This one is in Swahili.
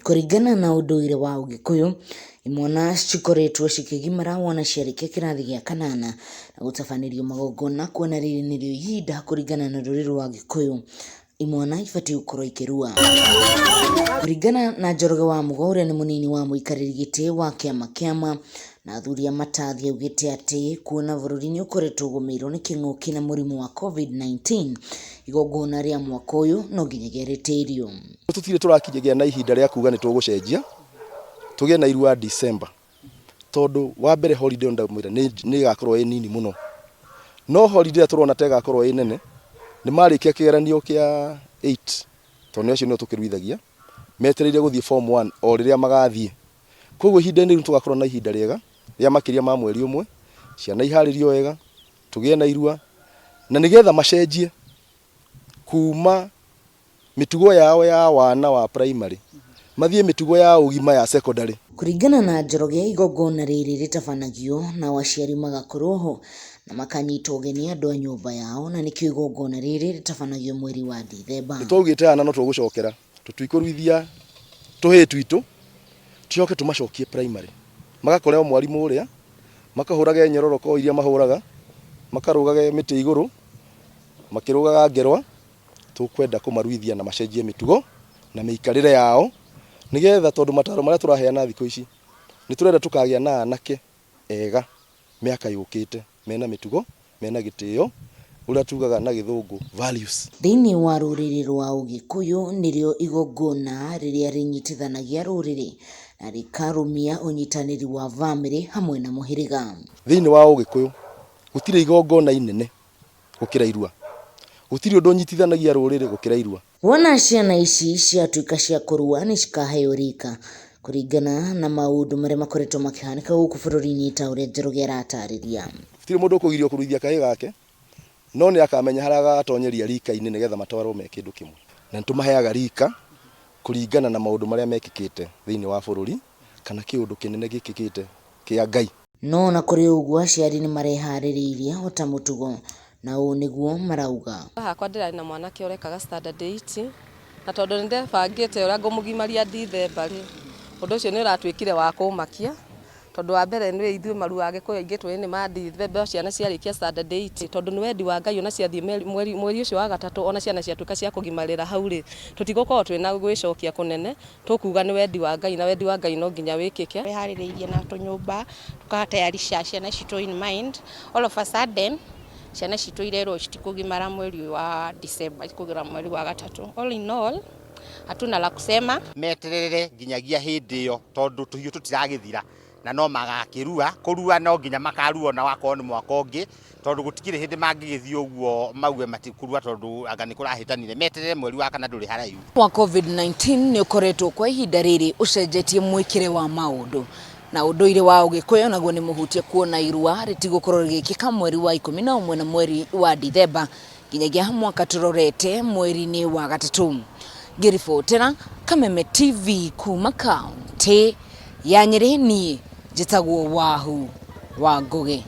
Kũringana na ũndũire wa Ũgĩkũyũ, imwana cikoretwo cikĩgimara wona ciarĩkia kĩrathi gĩa kanana na gũtabanĩrio magongona kuona rĩrĩ nĩrĩo ihinda kũringana na rũrĩrĩ rwa Gĩkũyũ imwana ibatiĩ gũkorwo ikĩrua. Kũringana na Njoroge wa Mũgo ũrĩa nĩ mũnini wa mũikarĩri gĩtĩ wa kĩama kĩama na athuri a Matathi augĩte atĩ kuona bũrũri nĩ ũkoretwo ũgũmĩirwo nĩ kĩng'ũki na mũrimũ wa COVID-19 igongona rĩa mwaka ũyũ no nginyagia rĩtĩrio. Tũtirĩ tũrakinyĩria na ihinda rĩa kuga nĩ tũgũcenjia tũgĩe na irua December tondũ wa mbere holiday ndamwĩra nĩ igakorwo ĩ nini mũno, no holiday tũrona ta igakorwo ĩ nene nĩ marĩkia kĩgeranio kĩa 8 tondũ acio nĩo tũkĩruithagia metereire gũthiĩ form 1 o rĩrĩa magathiĩ. Koguo ihinda-inĩ rĩu tũgakorwo na ihinda rĩega rĩa makĩria ma mweri ũmwe, ciana iharĩrio wega, tũgĩe na irua na nĩgetha macenjie kuma mĩtugo yao ya wana wa primary mathiĩ mĩtugo ya ũgima ya secondary. Kũringana na Njoroge, igongona rĩrĩ rĩtabanagio na aciari magakorwo ho na makanyita ũgeni andũ a nyũmba yao, na nĩkĩo igongona rĩrĩ rĩtabanagio mweri wa Dithemba. Twaugĩte ana no tũgũcokera tũtikũruithia tũhĩ twitũ tucoke tũmacokie primary magakorwo mwarimũ ũrĩa makahũrage nyororoko iria mahũraga makarũgage mĩtĩ igũrũ makĩrũgaga ngerwa. Tũkwenda kũmaruithia na macenjie mĩtugo na mĩikarĩre yao nĩgetha tondũ mataro marĩa tũraheana thikũ ici nĩ tũrenda tũkagĩa na anake ega mĩaka yũkĩte mena mĩtugo mena gĩtĩo ũrĩa tugaga na gĩthũngũ values. Thĩinĩ wa rũrĩrĩ rwa Ũgĩkũyũ nĩrĩo igongona rĩrĩa rĩnyitithanagia rũrĩrĩ na rĩkarũmia ũnyitanĩri wa bamĩrĩ hamwe na mũhĩrĩga. Thĩinĩ wa Ũgĩkũyũ gũtirĩ igongona inene gũkĩra irua, gũtirĩ ũndũ ũnyitithanagia rũrĩrĩ gũkĩra irua. Wona ciana ici ciatuĩka cia kũrua nĩ cikaheo rika kũringana na maũndũ marĩa makoretwo makĩhanĩka gũkũ bũrũri-inĩ ta ũrĩa Njoroge aratarĩria. Gũtirĩ mũndũ ũkũgirio kũruithia kahĩĩ gake, no nĩ akamenya harĩa agatonyeria rika-inĩ nĩgetha matwarwo me kĩndũ kĩmwe, na nĩtũmaheaga rika kũringana na maũndũ marĩa mekĩkĩte thĩinĩ wa bũrũri kana kĩũndũ kĩnene gĩkĩkĩte kĩa Ngai. No na kũrĩ ũguo aciari nĩ mareharĩrĩirie ota mũtugo na ũũ nĩguo marauga. Hakwa ndĩrarĩ na mwanake ũrekaga standard 8 na tondũ nĩ ndebangĩte ũrĩa ngũmũgimaria Dithemba rĩ, ũndũ ũcio nĩ ũratuĩkire wa kũmakia tondũ wa mbere nĩ ithuĩ maru wa Gĩkũyũ aingĩ tũrĩ nĩ ma Dithemba ciana ciarĩkia standard 8 tondũ nĩ wendi wa Ngai ona ciathiĩ mweri ũcio wa gatatũ ona ciana ciatuĩka cia kũgimarĩra hau rĩ, tũtigũkorwo twĩna gwĩcokia kũnene, tũkuga nĩ wendi wa Ngai na wendi wa Ngai no nginya wĩkĩke. Harĩrĩirie na tũnyũmba tũkatayarisha ciana citũ in mind, all of a sudden ciana citũ irerwo citikũgimara mweri wa December, ikũgira mweri wa gatatũ. All in all hatuna la kusema, meterere nginyagia hĩndĩ ĩyo tondũ tũhiũ tũtiragĩthira na no magakĩrua kũrua no nginya makarua na wakorwo nĩ mwaka ũngĩ tondũ gũtikĩrĩ hĩndĩ mangĩgĩthiĩ ũguo mauge matikũrua tondũ anga nĩ kũrahĩtanire. Meterere mweri wa kana ndũrĩ haraihu. Wa COVID-19 nĩ ũkoretwo kwa ihinda rĩrĩ ũcenjetie mwĩkĩre wa maũndũ na ũndũire wa Ũgĩkũyũ naguo nĩ mũhutie kuona irua rĩtigũkorwo rĩgĩkĩka mweri wa 11 na mweri wa Dithemba nginyagia mwaka tũrorete mweri-inĩ wa gatatũ. Ngĩribotera Kameme TV kuma kaunti ya Nyĩrĩ, niĩ njĩtagwo Wahu wa Ngũgĩ.